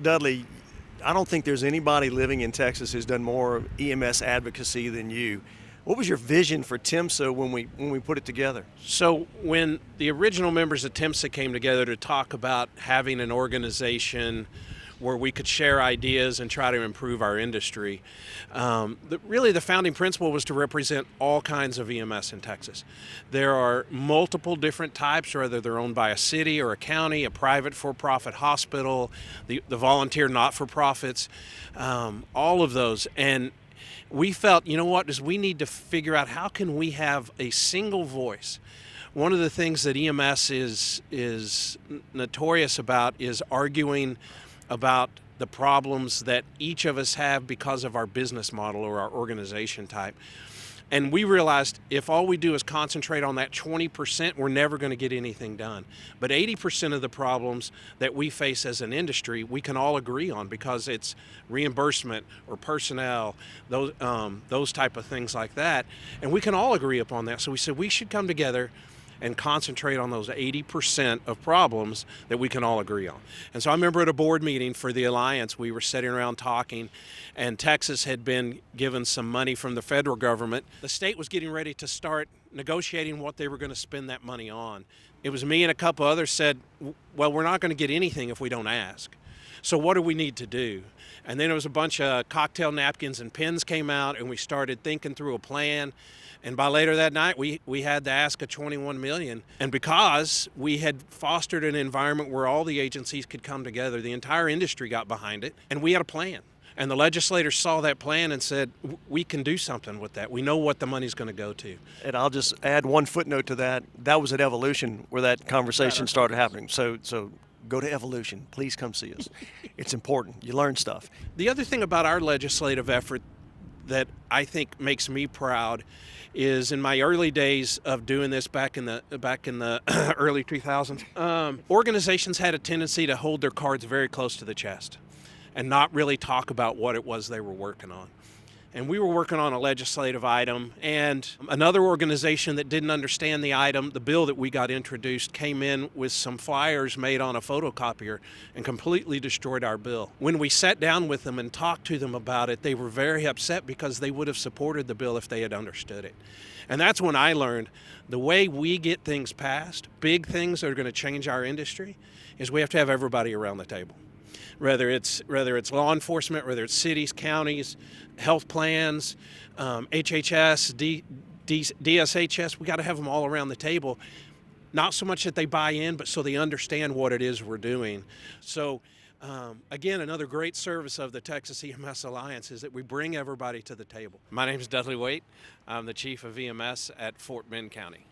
Dudley, I don't think there's anybody living in Texas who's done more EMS advocacy than you. What was your vision for TIMSA when we put it together? So when the original members of TIMSA came together to talk about having an organization where we could share ideas and try to improve our industry, really the founding principle was to represent all kinds of EMS in Texas. There are multiple different types, whether they're owned by a city or a county, a private for-profit hospital, the volunteer not-for-profits, all of those. And we felt, you know what, is we need to figure out how can we have a single voice. One of the things that EMS is notorious about is arguing about the problems that each of us have because of our business model or our organization type. And we realized if all we do is concentrate on that 20%, we're never going to get anything done. But 80% of the problems that we face as an industry, we can all agree on because it's reimbursement or personnel, those type of things like that. And we can all agree upon that. So we said we should come together and concentrate on those 80% of problems that we can all agree on. And so I remember at a board meeting for the Alliance, we were sitting around talking, and Texas had been given some money from the federal government. The state was getting ready to start negotiating what they were going to spend that money on. It was me and a couple others said, well, we're not going to get anything if we don't ask. So what do we need to do? And then there was a bunch of cocktail napkins and pens came out, and we started thinking through a plan. And by later that night, we had to ask a $21 million. And because we had fostered an environment where all the agencies could come together, the entire industry got behind it, and we had a plan. And the legislators saw that plan and said, we can do something with that. We know what the money's going to go to. And I'll just add one footnote to that. That was at Evolution where that conversation started happening. So go to Evolution. Please come see us. It's important. You learn stuff. The other thing about our legislative effort that I think makes me proud is in my early days of doing this back in the early 2000s, organizations had a tendency to hold their cards very close to the chest and not really talk about what it was they were working on. And we were working on a legislative item, and another organization that didn't understand the item, the bill that we got introduced, came in with some flyers made on a photocopier and completely destroyed our bill. When we sat down with them and talked to them about it, they were very upset because they would have supported the bill if they had understood it. And that's when I learned the way we get things passed, big things that are going to change our industry, is we have to have everybody around the table. Whether it's law enforcement, whether it's cities, counties, health plans, HHS, DSHS, we got to have them all around the table. Not so much that they buy in, but so they understand what it is we're doing. So again, another great service of the Texas EMS Alliance is that we bring everybody to the table. My name is Dudley. I'm the chief of EMS at Fort Bend County.